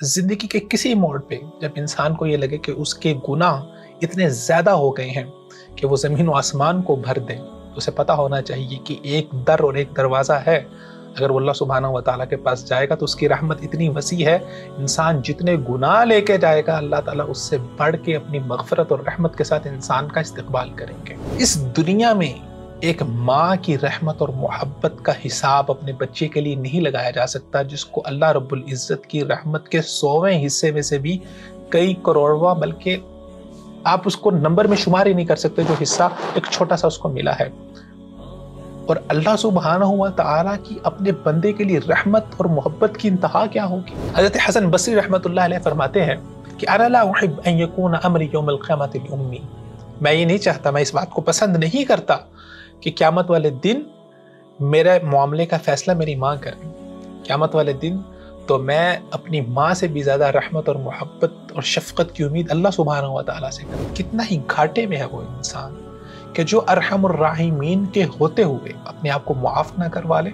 زندگی کے کسی موڑ پہ جب انسان کو یہ لگے کہ اس کے گناہ اتنے زیادہ ہو گئے ہیں کہ وہ زمین و آسمان کو بھر دیں، تو اسے پتہ ہونا چاہیے کہ ایک در اور ایک دروازہ ہے۔ اگر وہ اللہ سبحانہ و تعالیٰ کے پاس جائے گا تو اس کی رحمت اتنی وسیع ہے، انسان جتنے گناہ لے کے جائے گا اللہ تعالیٰ اس سے بڑھ کے اپنی مغفرت اور رحمت کے ساتھ انسان کا استقبال کریں گے۔ اس دنیا میں ایک ماں کی رحمت اور محبت کا حساب اپنے بچے کے لیے نہیں لگایا جا سکتا، جس کو اللہ رب العزت کی رحمت کے 100ویں حصے میں سے بھی کئی کروڑواں، بلکہ آپ اس کو نمبر میں شمار ہی نہیں کر سکتے، جو حصہ ایک چھوٹا سا اس کو ملا ہے۔ اور اللہ سبحانہ و تعالیٰ کی اپنے بندے کے لیے رحمت اور محبت کی انتہا کیا ہوگی؟ حضرت حسن بصری رحمت اللہ علیہ فرماتے ہیں کہ انا لا احب ان یکون امری یوم القیامۃ لأمی، میں یہ نہیں چاہتا، میں اس بات کو پسند نہیں کرتا کہ قیامت والے دن میرے معاملے کا فیصلہ میری ماں کرے۔ قیامت والے دن تو میں اپنی ماں سے بھی زیادہ رحمت اور محبت اور شفقت کی امید اللہ سبحانہ و تعالیٰ سے کروں۔ کتنا ہی گھاٹے میں ہے وہ انسان کہ جو ارحم الراحمین کے ہوتے ہوئے اپنے آپ کو معاف نہ کروا لے،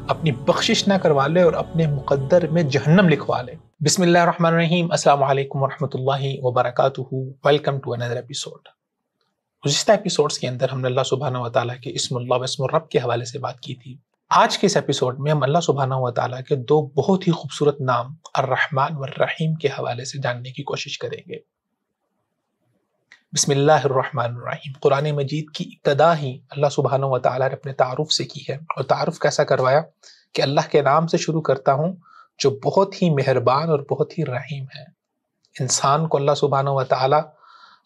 اپنی بخشش نہ کروا لے اور اپنے مقدر میں جہنم لکھوا لے۔ بسم اللہ الرحمن الرحیم، السلام علیکم ورحمۃ اللہ وبرکاتہ، ویلکم ٹو انذر ایپیسوڈ۔ گزشتہ ایپیسوڈز کے اندر ہم نے اللہ سبحانہ و تعالیٰ کے اسم اللہ و اسم الرب کے حوالے سے بات کی تھی۔ آج کے اس ایپیسوڈ میں ہم اللہ سبحانہ و تعالیٰ کے دو بہت ہی خوبصورت نام الرحمن والرحیم کے حوالے سے جاننے کی کوشش کریں گے۔ بسم اللہ الرحمن الرحیم۔ قرآن مجید کی ابتدا ہی اللہ سبحانہ و تعالیٰ نے اپنے تعارف سے کی ہے، اور تعارف کیسا کروایا کہ اللہ کے نام سے شروع کرتا ہوں جو بہت ہی مہربان اور بہت ہی رحیم ہے۔ انسان کو اللہ سبحانہ و تعالیٰ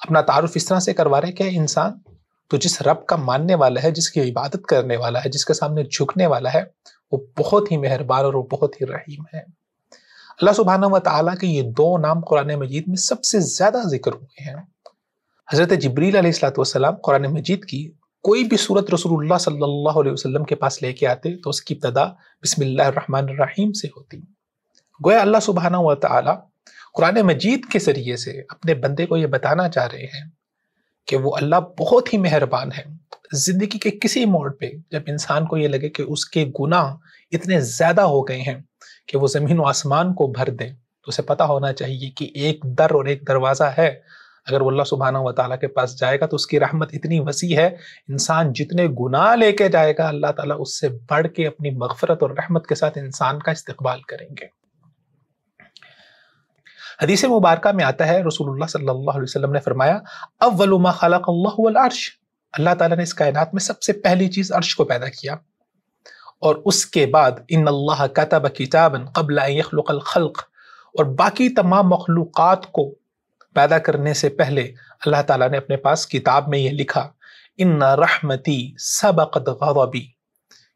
اپنا تعارف اس طرح سے کروا رہے کہ انسان تو جس رب کا ماننے والا ہے، جس کی عبادت کرنے والا ہے، جس کے سامنے جھکنے والا ہے، وہ بہت ہی مہربان اور وہ بہت ہی رحیم ہے۔ اللہ سبحانہ و تعالیٰ کے یہ دو نام قرآن مجید میں سب سے زیادہ ذکر ہوئے ہیں۔ حضرت جبریل علیہ السلام قرآن مجید کی کوئی بھی سورت رسول اللہ صلی اللہ علیہ وسلم کے پاس لے کے آتے تو اس کی ابتدا بسم اللہ الرحمن الرحیم سے ہوتی۔ گویا اللہ سبحانہ و تعالیٰ قرآن مجید کے ذریعے سے اپنے بندے کو یہ بتانا چاہ رہے ہیں کہ وہ اللہ بہت ہی مہربان ہے۔ زندگی کے کسی موڑ پہ جب انسان کو یہ لگے کہ اس کے گناہ اتنے زیادہ ہو گئے ہیں کہ وہ زمین و آسمان کو بھر دیں، تو اسے پتہ ہونا چاہیے کہ ایک در اور ایک دروازہ ہے۔ اگر وہ اللہ سبحانہ و تعالیٰ کے پاس جائے گا تو اس کی رحمت اتنی وسیع ہے، انسان جتنے گناہ لے کے جائے گا اللہ تعالیٰ اس سے بڑھ کے اپنی مغفرت اور رحمت کے ساتھ انسان کا استقبال کریں گے۔ حدیث مبارکہ میں آتا ہے، رسول اللہ صلی اللہ علیہ وسلم نے فرمایا اول ما خلق اللہ العرش، اللہ تعالیٰ نے اس کائنات میں سب سے پہلی چیز عرش کو پیدا کیا، اور اس کے بعد ان اللہ کتب کتابا قبل ان یخلق الخلق، اور باقی تمام مخلوقات کو پیدا کرنے سے پہلے اللہ تعالیٰ نے اپنے پاس کتاب میں یہ لکھا ان رحمتی سبقت غضبی،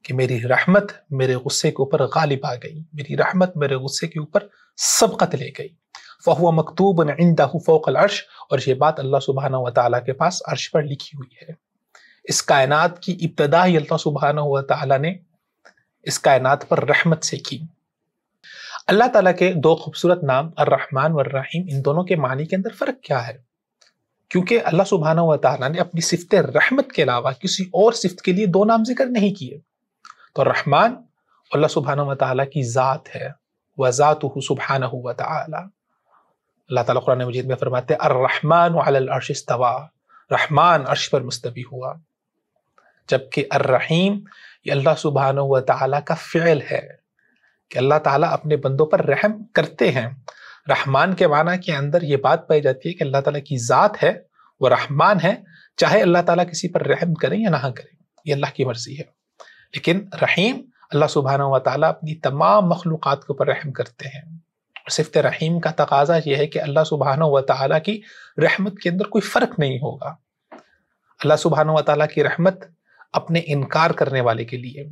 کہ میری رحمت میرے غصے کے اوپر غالب آ گئی، میری رحمت میرے غصے کے اوپر سبقت لے گئی۔ فَهُوَ مَكْتُوبٌ عِنْدَهُ فَوْقَ الْعَرْشِ، اور یہ بات اللہ سبحانہ و تعالیٰ کے پاس عرش پر لکھی ہوئی ہے۔ اس کائنات کی ابتدا ہی اللہ سبحانہ و تعالیٰ نے اس کائنات پر رحمت سے کی۔ اللہ تعالیٰ کے دو خوبصورت نام الرحمن والرحیم، ان دونوں کے معنی کے اندر فرق کیا ہے؟ کیونکہ اللہ سبحانہ و تعالیٰ نے اپنی صفت رحمت کے علاوہ کسی اور صفت کے لیے دو نام ذکر نہیں کیے۔ تو الرحمن اللہ سبحانہ و تعالیٰ کی ذات ہے، وذاتہ سبحانہ و تعالیٰ۔ اللہ تعالیٰ قرآن مجید میں فرماتے ہیں الرحمن علی العرش استویٰ، رحمان عرش پر مستوی ہوا۔ جبکہ الرحیم یہ اللہ سبحانہ و تعالیٰ کا فعل ہے کہ اللہ تعالیٰ اپنے بندوں پر رحم کرتے ہیں۔ رحمان کے معنی کے اندر یہ بات پائی جاتی ہے کہ اللہ تعالیٰ کی ذات ہے، وہ رحمان ہے، چاہے اللہ تعالیٰ کسی پر رحم کریں یا نہ کریں، یہ اللہ کی مرضی ہے۔ لیکن رحیم اللہ سبحانہ و تعالیٰ اپنی تمام مخلوقات کے اوپر رحم کرتے ہیں۔ صفت رحیم کا تقاضا یہ ہے کہ اللہ سبحانہ و تعالیٰ کی رحمت کے اندر کوئی فرق نہیں ہوگا۔ اللہ سبحانہ و تعالیٰ کی رحمت اپنے انکار کرنے والے کے لیے،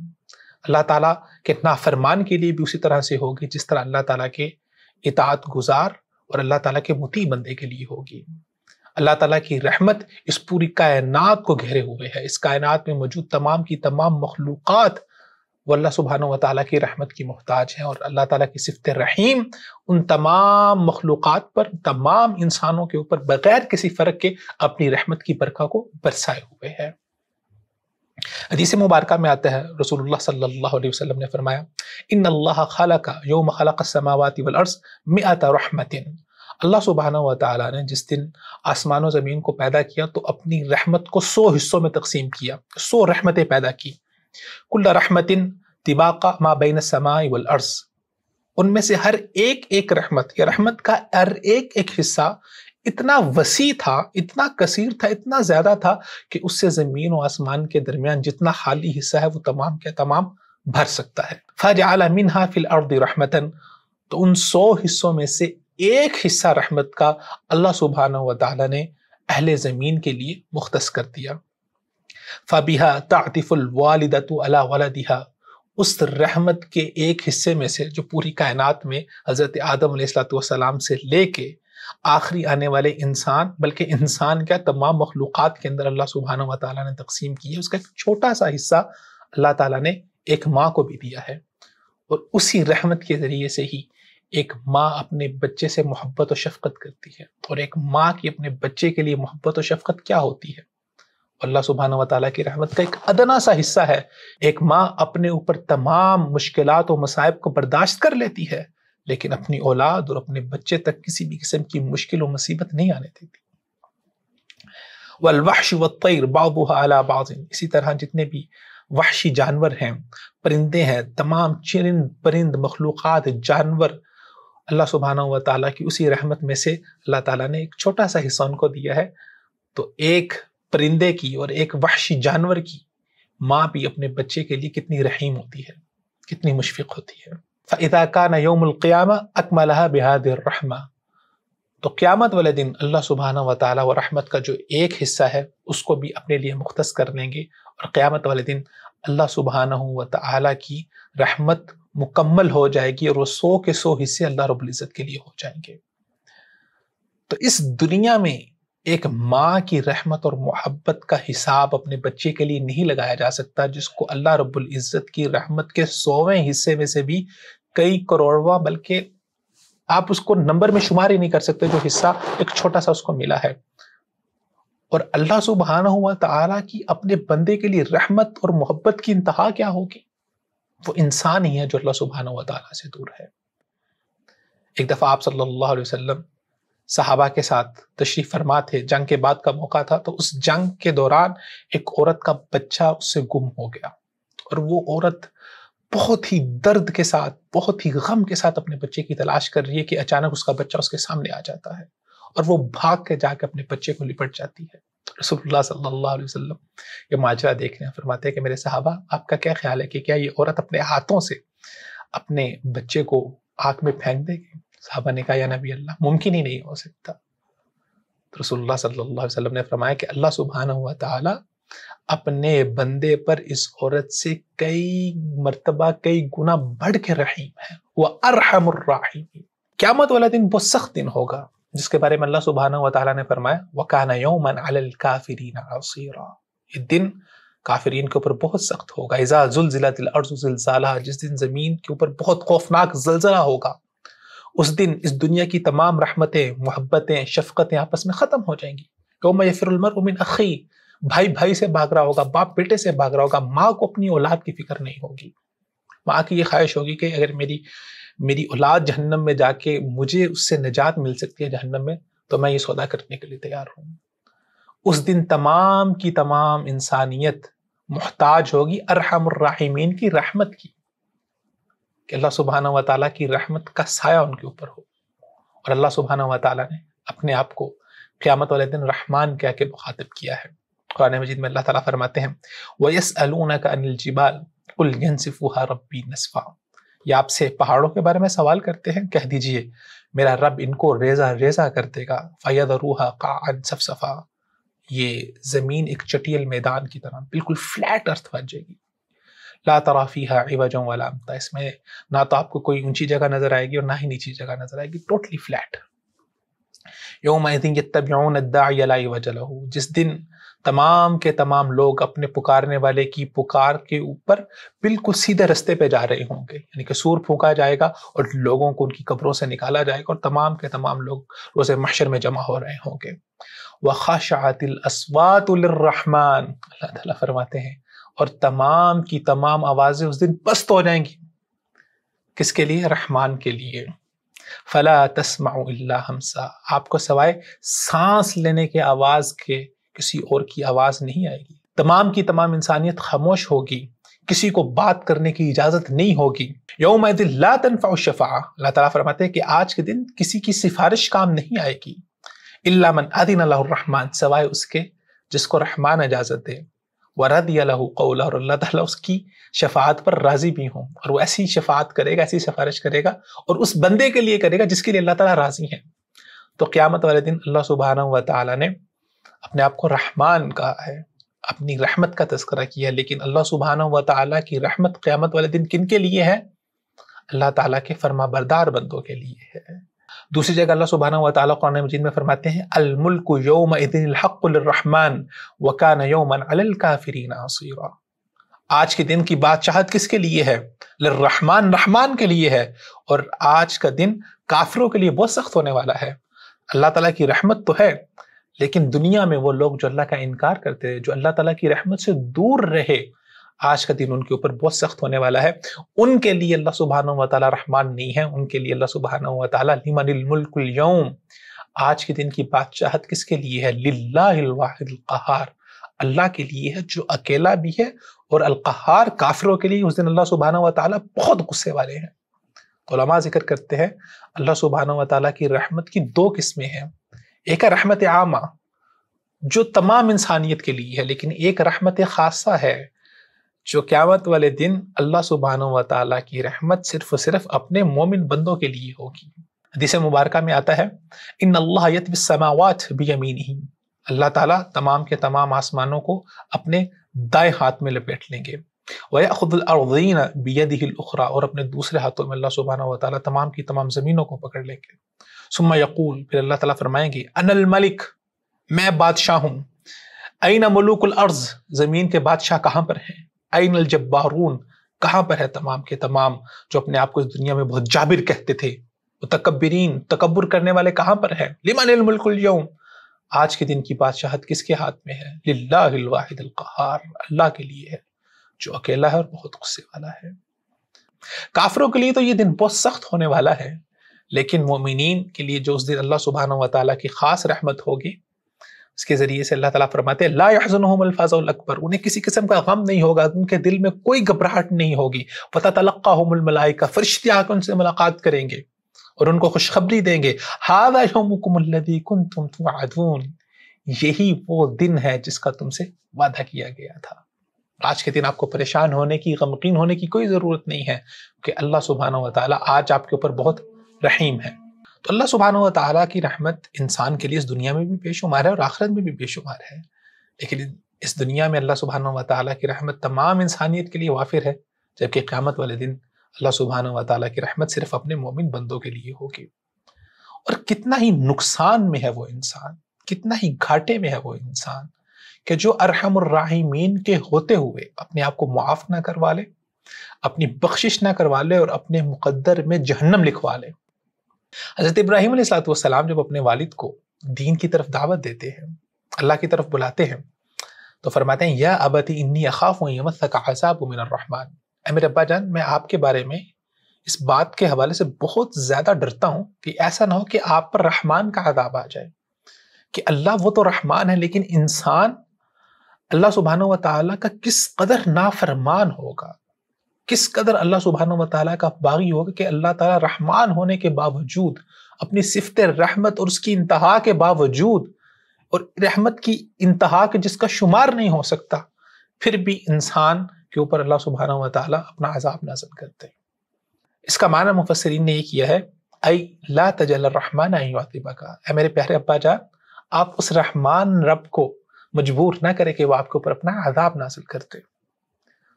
اللہ تعالیٰ کے نافرمان کے لیے بھی اسی طرح سے ہوگی جس طرح اللہ تعالیٰ کے اطاعت گزار اور اللہ تعالیٰ کے مطیع بندے کے لیے ہوگی۔ اللہ تعالیٰ کی رحمت اس پوری کائنات کو گھیرے ہوئے ہے۔ اس کائنات میں موجود تمام کی تمام مخلوقات وہ اللہ سبحانہ و تعالیٰ کی رحمت کی محتاج ہیں، اور اللہ تعالیٰ کی صفت رحیم ان تمام مخلوقات پر، تمام انسانوں کے اوپر بغیر کسی فرق کے اپنی رحمت کی برکھا کو برسائے ہوئے ہے۔ حدیث مبارکہ میں آتا ہے رسول اللہ صلی اللہ علیہ وسلم نے فرمایا ان اللہ خلق یوم خلق السماوات والارض مئات رحمت، اللہ سبحانہ و تعالیٰ نے جس دن آسمان و زمین کو پیدا کیا تو اپنی رحمت کو 100 حصوں میں تقسیم کیا، 100 رحمتیں پیدا کی، کل رحمت طباق ما بین السماء والارض، ان میں سے ہر ایک رحمت یا رحمت کا ہر ایک حصہ اتنا وسیع تھا، اتنا کثیر تھا، اتنا زیادہ تھا کہ اس سے زمین و آسمان کے درمیان جتنا خالی حصہ ہے وہ تمام کے تمام بھر سکتا ہے۔ فَجَعَلَ مِنْهَا فِي الْأَرْضِ رَحْمَةً، تو ان 100 حصوں میں سے ایک حصہ رحمت کا اللہ سبحانہ و تعالیٰ نے اہل زمین کے لیے مختص کر دیا۔ فَبِهَا تَعْطِفُ الْوَالِدَةُ عَلَى وَلَدِهَا، اس رحمت کے ایک حصے میں سے جو پوری کائنات میں حضرت آدم علیہ السلام سے لے کے آخری آنے والے انسان، بلکہ انسان کیا تمام مخلوقات کے اندر اللہ سبحانہ و تعالیٰ نے تقسیم کی ہے، اس کا ایک چھوٹا سا حصہ اللہ تعالیٰ نے ایک ماں کو بھی دیا ہے۔ اور اسی رحمت کے ذریعے سے ہی ایک ماں اپنے بچے سے محبت و شفقت کرتی ہے، اور ایک ماں کی اپنے بچے کے لیے محبت و شفقت کیا ہوتی ہے، اللہ سبحانہ و تعالیٰ کی رحمت کا ایک ادنا سا حصہ ہے۔ ایک ماں اپنے اوپر تمام مشکلات و مصائب کو برداشت کر لیتی ہے، لیکن اپنی اولاد اور اپنے بچے تک کسی بھی قسم کی مشکل و مصیبت نہیں آنے دیتی۔ والوحش والطیر بعضها على بعض، اسی طرح جتنے بھی وحشی جانور ہیں، پرندے ہیں، تمام چرند پرند مخلوقات جانور، اللہ سبحانہ و تعالیٰ کی اسی رحمت میں سے اللہ تعالیٰ نے ایک چھوٹا سا حصہ ان کو دیا ہے۔ تو ایک پرندے کی اور ایک وحشی جانور کی ماں بھی اپنے بچے کے لیے کتنی رحیم ہوتی ہے، کتنی مشفق ہوتی ہے۔ فَإِذَا كَانَ يَوْمُ الْقِيَامَةِ أَكْمَلَهَا بِهَذِهِ الرَّحْمَةِ، تو قیامت والے دن اللہ سبحانہ و تعالیٰ و رحمت کا جو ایک حصہ ہے اس کو بھی اپنے لیے مختص کر لیں گے، اور قیامت والے دن اللہ سبحانہ و تعالیٰ کی رحمت مکمل ہو جائے گی، اور وہ 100 کے 100 حصے اللہ رب العزت کے لیے ہو جائیں گے۔ تو اس دنیا میں ایک ماں کی رحمت اور محبت کا حساب اپنے بچے کے لیے نہیں لگایا جا سکتا، جس کو اللہ رب العزت کی رحمت کے 100ویں حصے میں سے بھی کئی کروڑواں، بلکہ آپ اس کو نمبر میں شمار ہی نہیں کر سکتے، جو حصہ ایک چھوٹا سا اس کو ملا ہے۔ اور اللہ سبحانہ و تعالیٰ کی اپنے بندے کے لیے رحمت اور محبت کی انتہا کیا ہوگی؟ وہ انسان ہی ہے جو اللہ سبحانہ و تعالیٰ سے دور ہے۔ ایک دفعہ آپ صلی اللہ علیہ وسلم صحابہ کے ساتھ تشریف فرما تھے، جنگ کے بعد کا موقع تھا، تو اس جنگ کے دوران ایک عورت کا بچہ اس سے گم ہو گیا، اور وہ عورت بہت ہی درد کے ساتھ، بہت ہی غم کے ساتھ اپنے بچے کی تلاش کر رہی ہے کہ اچانک اس کا بچہ اس کے سامنے آ جاتا ہے، اور وہ بھاگ کے جا کے اپنے بچے کو لپٹ جاتی ہے۔ رسول اللہ صلی اللہ علیہ وسلم یہ ماجرا دیکھنے فرماتے ہیں کہ میرے صحابہ، آپ کا کیا خیال ہے کہ کیا یہ عورت اپنے ہاتھوں سے اپنے بچے کو آگ میں پھینک دے گی؟ صحابہ نے کہا یا نبی اللہ، ممکن ہی نہیں ہو سکتا۔ تو رسول اللہ صلی اللہ علیہ وسلم نے فرمایا کہ اللہ سبحانہ و تعالی اپنے بندے پر اس عورت سے کئی مرتبہ، کئی گنا بڑھ کے رحیم ہے، وہ ارحم الراحمین۔ قیامت والا دن بہت سخت دن ہوگا، جس کے بارے میں اللہ سبحانہ و تعالیٰ نے فرمایا وَكَانَ يَوْمًا عَلَى الْكَافِرِينَ عَصِيرًا، یہ دن کافرین کے اوپر بہت سخت ہوگا۔ اذا زلزلت الارض زلزالها، جس دن زمین کے اوپر بہت خوفناک زلزلہ ہوگا، اس دن اس دنیا کی تمام رحمتیں، محبتیں، شفقتیں آپس میں ختم ہو جائیں گی۔ یوم یفر المرء من اخیہ، بھائی بھائی سے بھاگ رہا ہوگا، باپ بیٹے سے بھاگ رہا ہوگا، ماں کو اپنی اولاد کی فکر نہیں ہوگی، ماں کی یہ خواہش ہوگی کہ اگر میری اولاد جہنم میں جا کے مجھے اس سے نجات مل سکتی ہے جہنم میں، تو میں یہ سودا کرنے کے لیے تیار ہوں۔ اس دن تمام کی تمام انسانیت محتاج ہوگی ارحم الراحمین کی رحمت کی، کہ اللہ سبحانہ و تعالیٰ کی رحمت کا سایہ ان کے اوپر ہو۔ اور اللہ سبحانہ و تعالیٰ نے اپنے آپ کو قیامت والے دن رحمان کہہ کے مخاطب کیا ہے۔ قرآن مجید میں اللہ تعالیٰ فرماتے ہیں وَيَسْأَلُونَكَ عَنِ الْجِبَالِ قُلْ يَنْسِفُهَا رَبِّي نَسْفًا، یہ آپ سے پہاڑوں کے بارے میں سوال کرتے ہیں، کہہ دیجئے میرا رب ان کو ریزہ ریزہ کر دے گا، فَيَذَرُوهَا قَاعًا صَفْصَفًا، یہ زمین ایک چٹیل میدان کی طرح بالکل فلیٹ ارتھ بن جائے گی، لا ترى فيها عوجا ولا امتا، اس میں نہ تو آپ کو کوئی اونچی جگہ نظر آئے گی اور نہ ہی نیچی جگہ نظر آئے گی، ٹوٹلی فلیٹ۔ یومئذ یتبعون الداعی لا عوج له، جس دن تمام کے تمام لوگ اپنے پکارنے والے کی پکار کے اوپر بالکل سیدھے رستے پہ جا رہے ہوں گے، یعنی کہ سور پھونکا جائے گا اور لوگوں کو ان کی قبروں سے نکالا جائے گا، اور تمام کے تمام لوگ روز محشر میں جمع ہو رہے ہوں گے۔ وَخَشَعَتِ الْأَصْوَاتُ لِلرَّحْمَنِ، اللہ تعالیٰ فرماتے ہیں اور تمام کی تمام آوازیں اس دن پست ہو جائیں گی. کس کے لیے؟ رحمان کے لیے. فلا تسمع الا ہمسا، آپ کو سوائے سانس لینے کے آواز کے کسی اور کی آواز نہیں آئے گی. تمام کی تمام انسانیت خاموش ہوگی، کسی کو بات کرنے کی اجازت نہیں ہوگی. یومئذ لا تنفع الشفاعہ، اللہ تعالیٰ فرماتے ہیں کہ آج کے دن کسی کی سفارش کام نہیں آئے گی. الا من اذن له الرحمن، سوائے اس کے جس کو رحمان اجازت دے. ورضی له قولا، اور اللہ تعالیٰ اس کی شفاعت پر راضی بھی ہوں، اور وہ ایسی شفاعت کرے گا، ایسی سفارش کرے گا، اور اس بندے کے لیے کرے گا جس کے لیے اللہ تعالیٰ راضی ہے. تو قیامت والے دن اللہ سبحانہ و تعالیٰ نے اپنے آپ کو رحمان کہا ہے، اپنی رحمت کا تذکرہ کیا ہے، لیکن اللہ سبحانہ و تعالیٰ کی رحمت قیامت والے دن کن کے لیے ہے؟ اللہ تعالیٰ کے فرما بردار بندوں کے لیے ہے. دوسری جگہ اللہ سبحانہ و تعالیٰ قرآن مجید میں فرماتے ہیں الملک یومئذ الحق للرحمن وکان یوما علی الکافرین عصیرا. آج کے دن کی بادشاہت کس کے لیے ہے؟ للرحمن، رحمان کے لیے ہے، اور آج کا دن کافروں کے لیے بہت سخت ہونے والا ہے. اللہ تعالیٰ کی رحمت تو ہے، لیکن دنیا میں وہ لوگ جو اللہ کا انکار کرتے ہیں، جو اللہ تعالیٰ کی رحمت سے دور رہے، آج کا دن ان کے اوپر بہت سخت ہونے والا ہے. ان کے لیے اللہ سبحانہ و تعالیٰ رحمان نہیں ہے، ان کے لیے اللہ سبحانہ و تعالیٰ لمن الملک اليوم، آج کے دن کی بادشاہت کس کے لیے ہے؟ للہ الواحد القہار، اللہ کے لیے ہے جو اکیلا بھی ہے، اور القہار کافروں کے لیے اس دن اللہ سبحانہ و تعالیٰ بہت غصے والے ہیں. علماء ذکر کرتے ہیں اللہ سبحانہ و تعالیٰ کی رحمت کی دو قسمیں ہیں. ایک ہے رحمت عامہ جو تمام انسانیت کے لیے ہے، لیکن ایک رحمت خاصہ ہے جو قیامت والے دن اللہ سبحانہ و تعالیٰ کی رحمت صرف و صرف اپنے مومن بندوں کے لیے ہوگی. حدیث مبارکہ میں آتا ہے ان اللہ یطوی السماوات بیمینہ، اللہ تعالیٰ تمام کے تمام آسمانوں کو اپنے دائیں ہاتھ میں لپیٹ لیں گے. وَيَأْخُذُ الْأَرْضِينَ بِيَدِهِ الْأُخْرَى، اور اپنے دوسرے ہاتھوں میں اللہ سبحانہ و تعالیٰ تمام کی تمام زمینوں کو پکڑ لیں گے. ثم یقول، پھر اللہ تعالیٰ فرمائیں گے انا الملک، میں بادشاہ ہوں. این ملوک الارض، زمین کے بادشاہ کہاں پر ہیں؟ این الجبارون، کہاں پر ہے تمام کے تمام جو اپنے آپ کو اس دنیا میں بہت جابر کہتے تھے؟ متکبرین، تکبر کرنے والے کہاں پر ہیں؟ لمن الملک اليوم، آج کے دن کی بادشاہت کس کے ہاتھ میں ہے؟ للہ الواحد القہار، اللہ کے لیے ہے جو اکیلا ہے اور بہت غصے والا ہے. کافروں کے لیے تو یہ دن بہت سخت ہونے والا ہے، لیکن مومنین کے لیے جو اس دن اللہ سبحانہ و تعالیٰ کی خاص رحمت ہوگی، اس کے ذریعے سے اللہ تعالیٰ فرماتے ہیں لا يحزنهم الفزع الاکبر، انہیں کسی قسم کا غم نہیں ہوگا، ان کے دل میں کوئی گھبراہٹ نہیں ہوگی. وتتلقاهم الملائکہ، فرشتے آ کر ان سے ملاقات کریں گے اور ان کو خوشخبری دیں گے ھذا یومکم الذی کنتم توعدون، یہی وہ دن ہے جس کا تم سے وعدہ کیا گیا تھا. آج کے دن آپ کو پریشان ہونے کی، غمگین ہونے کی کوئی ضرورت نہیں ہے، کہ اللہ سبحانہ و تعالیٰ آج آپ کے اوپر بہت رحیم ہے. تو اللہ سبحانہ و تعالیٰ کی رحمت انسان کے لیے اس دنیا میں بھی بے شمار ہے اور آخرت میں بھی بے شمار ہے. لیکن اس دنیا میں اللہ سبحانہ و تعالیٰ کی رحمت تمام انسانیت کے لیے وافر ہے، جبکہ قیامت والے دن اللہ سبحانہ و تعالیٰ کی رحمت صرف اپنے مومن بندوں کے لیے ہوگی. اور کتنا ہی نقصان میں ہے وہ انسان، کتنا ہی گھاٹے میں ہے وہ انسان کہ جو ارحم الراحمین کے ہوتے ہوئے اپنے آپ کو معاف نہ کروا لے، اپنی بخشش نہ کروا لے اور اپنے مقدر میں جہنم لکھوا لے. حضرت ابراہیم علیہ السلام جب اپنے والد کو دین کی طرف دعوت دیتے ہیں، اللہ کی طرف بلاتے ہیں، تو فرماتے ہیں یا ابتی انی اخاف ان یمسک عذاب من الرحمن، اے میرے ابا جان میں آپ کے بارے میں اس بات کے حوالے سے بہت زیادہ ڈرتا ہوں کہ ایسا نہ ہو کہ آپ پر رحمان کا عذاب آ جائے. کہ اللہ وہ تو رحمان ہے، لیکن انسان اللہ سبحانہ و تعالیٰ کا کس قدر نافرمان ہوگا، کس قدر اللہ سبحانہ و تعالیٰ کا باغی ہوگا کہ اللہ تعالیٰ رحمان ہونے کے باوجود، اپنی صفت رحمت اور اس کی انتہا کے باوجود، اور رحمت کی انتہا کے جس کا شمار نہیں ہو سکتا، پھر بھی انسان کے اوپر اللہ سبحانہ و تعالیٰ اپنا عذاب نازل کرتے ہیں. اس کا معنی مفسرین نے یہ کیا ہے ای لا تجعل الرحمن ان یعذبک، اے میرے پیارے ابا جان آپ اس رحمان رب کو مجبور نہ کرے کہ وہ آپ کے اوپر اپنا عذاب نازل کرتے.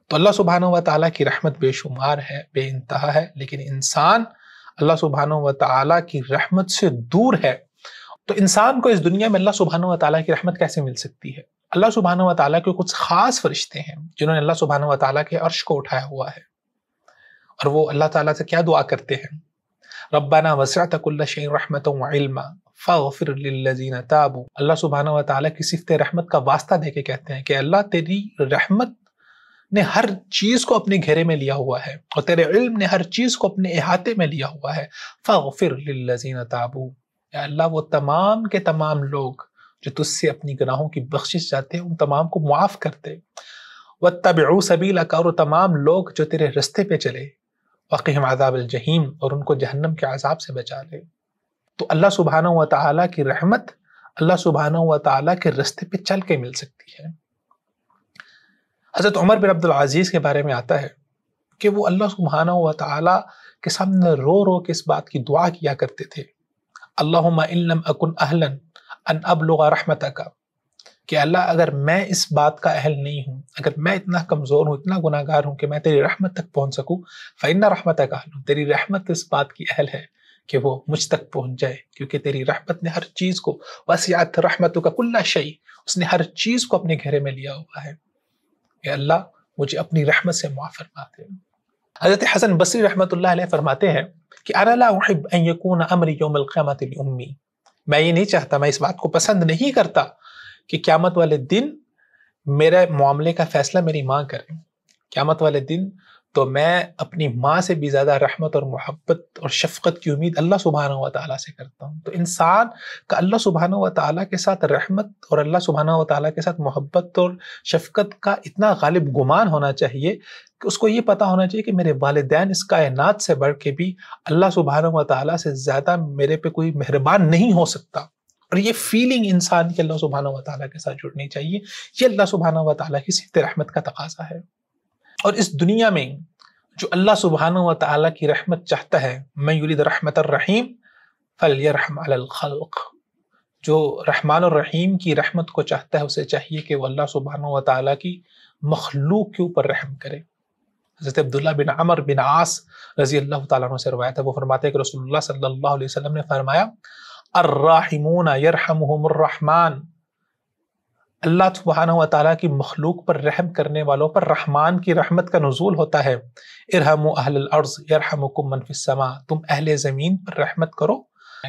تو اللہ سبحانہ و تعالیٰ کی رحمت بے شمار ہے، بے انتہا ہے، لیکن انسان اللہ سبحانہ و تعالیٰ کی رحمت سے دور ہے. تو انسان کو اس دنیا میں اللہ سبحانہ و تعالیٰ کی رحمت کیسے مل سکتی ہے؟ اللہ سبحانہ و تعالیٰ کے کچھ خاص فرشتے ہیں جنہوں نے اللہ سبحانہ و تعالیٰ کے عرش کو اٹھایا ہوا ہے، اور وہ اللہ تعالیٰ سے کیا دعا کرتے ہیں؟ ربنا وسعت كل شيء رحمتا وعلما فاغفر للذین تابوا. اللہ سبحانہ و تعالیٰ کی صفت رحمت کا واسطہ دے کے کہتے ہیں کہ اللہ تیری رحمت نے ہر چیز کو اپنے گھیرے میں لیا ہوا ہے اور تیرے علم نے ہر چیز کو اپنے احاطے میں لیا ہوا ہے. فاغفر للذین تابوا، یا اللہ وہ تمام کے تمام لوگ جو تجھ سے اپنی گناہوں کی بخشش چاہتے ہیں ان تمام کو معاف کر دے. واتبعوا سبیلک، اور تمام لوگ جو تیرے رستے پہ چلے. وقہم عذاب الجحیم، اور ان کو جہنم کے عذاب سے بچا لے. تو اللہ سبحانہ و تعالیٰ کی رحمت اللہ سبحانہ و تعالیٰ کے رستے پہ چل کے مل سکتی ہے. حضرت عمر بن عبد العزیز کے بارے میں آتا ہے کہ وہ اللہ سبحانہ و تعالیٰ کے سامنے رو رو کے اس بات کی دعا کیا کرتے تھے، اللہم ان لم اکن اہلا ان ابلغ رحمتک، کہ اللہ اگر میں اس بات کا اہل نہیں ہوں، اگر میں اتنا کمزور ہوں، اتنا گناہ گار ہوں کہ میں تیری رحمت تک پہنچ سکوں، فإن رحمتک اہل، تیری رحمت اس بات کی اہل ہے کہ وہ مجھ تک پہنچ جائے، کیونکہ تیری رحمت نے ہر چیز کو، وسعت رحمتک کل شیء، اس نے ہر چیز کو اپنے گھیرے میں لیا ہوا ہے. کہ اللہ مجھے اپنی رحمت سے معاف فرما دے. حضرت حسن بصری رحمۃ اللہ علیہ فرماتے ہیں کہ انا لا احب ان یکون امری یوم القیامۃ لامی، میں یہ نہیں چاہتا، میں اس بات کو پسند نہیں کرتا کہ قیامت والے دن میرے معاملے کا فیصلہ میری ماں کرے. قیامت والے دن تو میں اپنی ماں سے بھی زیادہ رحمت اور محبت اور شفقت کی امید اللہ سبحانہ و تعالیٰ سے کرتا ہوں. تو انسان کا اللہ سبحانہ و تعالیٰ کے ساتھ رحمت اور اللہ سبحانہ و تعالیٰ کے ساتھ محبت اور شفقت کا اتنا غالب گمان ہونا چاہیے کہ اس کو یہ پتا ہونا چاہیے کہ میرے والدین اس کائنات سے بڑھ کے بھی اللہ سبحانہ و تعالیٰ سے زیادہ میرے پہ کوئی مہربان نہیں ہو سکتا. اور یہ فیلنگ انسان کی اللہ سبحانہ و تعالیٰ کے ساتھ جڑنی چاہیے. یہ اللہ سبحانہ و تعالیٰ کی صفت رحمت کا تقاضا ہے. اور اس دنیا میں جو اللہ سبحانہ و تعالیٰ کی رحمت چاہتا ہے، من یرید رحمت الرحیم فلیرحم علی الخلق، جو رحمان الرحیم کی رحمت کو چاہتا ہے اسے چاہیے کہ وہ اللہ سبحانہ و تعالیٰ کی مخلوق کے اوپر رحم کرے. حضرت عبداللہ بن عمر بن عاص رضی اللہ تعالیٰ عنہ سے روایت ہے، وہ فرماتے ہیں کہ رسول اللہ صلی اللہ علیہ وسلم نے فرمایا، الراحمون یرحمہم الرحمن، اللہ سبحانہ و تعالیٰ کی مخلوق پر رحم کرنے والوں پر رحمان کی رحمت کا نزول ہوتا ہے. ارحموا اہل الارض یرحمکم من فی السماء، تم اہل زمین پر رحمت کرو،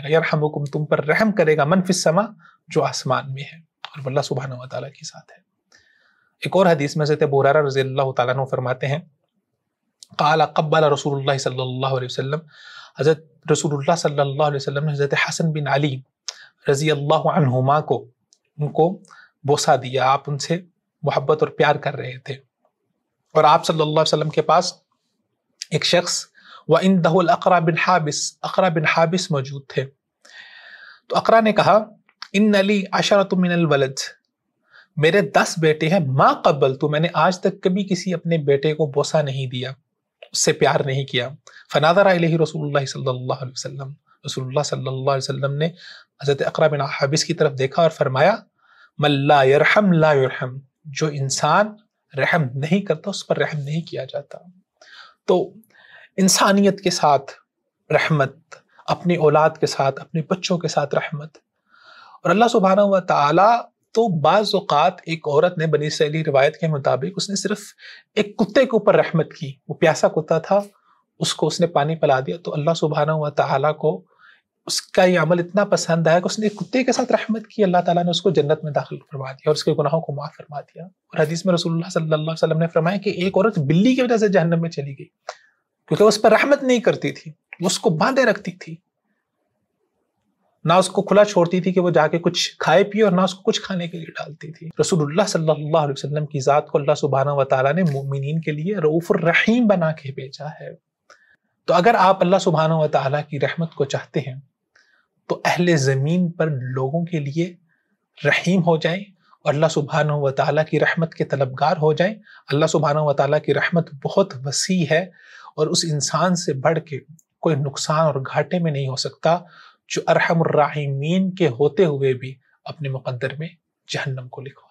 یرحمکم تم پر رحم کرے گا من فی السماء، جو آسمان میں ہے. اور اللہ سبحانہ و تعالیٰ کے ساتھ ہے. ایک اور حدیث میں حضرت ابو ہریرہ رضی اللہ تعالیٰ عنہ فرماتے ہیں، قال قبل رسول اللہ صلی اللہ علیہ وسلم، حضرت رسول اللہ صلی اللہ علیہ وسلم نے حضرت حسن بن علی رضی اللہ عنہما کو ان کو بوسہ دیا. آپ ان سے محبت اور پیار کر رہے تھے. اور آپ صلی اللہ علیہ وسلم کے پاس ایک شخص وَعِنْدَهُ الْأَقْرَى بن حابس، اقرا بن حابس موجود تھے. تو اقرا نے کہا، اِنَّ لِي عَشَرَةٌ مِّنَ الْوَلَدِ، میرے 10 بیٹے ہیں، ما قبلت، میں نے آج تک کبھی کسی اپنے بیٹے کو بوسہ نہیں دیا، اس سے پیار نہیں کیا. فناظر الیہ رسول اللہ صلی اللہ علیہ وسلم، رسول اللہ صلی اللہ علیہ وسلم نے حضرت اقرا بن حابس کی طرف دیکھا اور فرمایا، من لا یرحم لا یرحم، جو انسان رحم نہیں کرتا اس پر رحم نہیں کیا جاتا. تو انسانیت کے ساتھ رحمت، اپنی اولاد کے ساتھ، اپنے بچوں کے ساتھ رحمت. اور اللہ سبحانہ و تعالیٰ تو بعض اوقات ایک عورت نے بنی اسرائیلی روایت کے مطابق اس نے صرف ایک کتے کے اوپر رحمت کی، وہ پیاسا کتا تھا، اس کو اس نے پانی پلا دیا. تو اللہ سبحانہ و تعالیٰ کو اس کا یہ عمل اتنا پسند آیا کہ اس نے ایک کتے کے ساتھ رحمت کی، اللہ تعالیٰ نے اس کو جنت میں داخل فرما دیا اور اس کے گناہوں کو معاف فرما دیا. اور حدیث میں رسول اللہ صلی اللہ علیہ وسلم نے فرمایا کہ ایک عورت بلی کی وجہ سے جہنم میں چلی گئی کیونکہ اس پر رحمت نہیں کرتی تھی، وہ اس کو باندھے رکھتی تھی، نہ اس کو کھلا چھوڑتی تھی کہ وہ جا کے کچھ کھائے پیے، اور نہ اس کو کچھ کھانے کے لیے ڈالتی تھی. رسول اللہ صلی اللہ علیہ وسلم کی ذات کو اللہ سبحانہ و تعالیٰ نے مومنین کے لیے رؤوف الرحیم بنا کے بھیجا ہے. تو اگر آپ اللہ سبحانہ و تعالیٰ کی رحمت کو چاہتے ہیں تو اہل زمین پر لوگوں کے لیے رحیم ہو جائیں اور اللہ سبحانہ و تعالیٰ کی رحمت کے طلبگار ہو جائیں. اللہ سبحانہ و تعالیٰ کی رحمت بہت وسیع ہے اور اس انسان سے بڑھ کے کوئی نقصان اور گھاٹے میں نہیں ہو سکتا جو ارحم الراحمین کے ہوتے ہوئے بھی اپنے مقدر میں جہنم کو لکھو.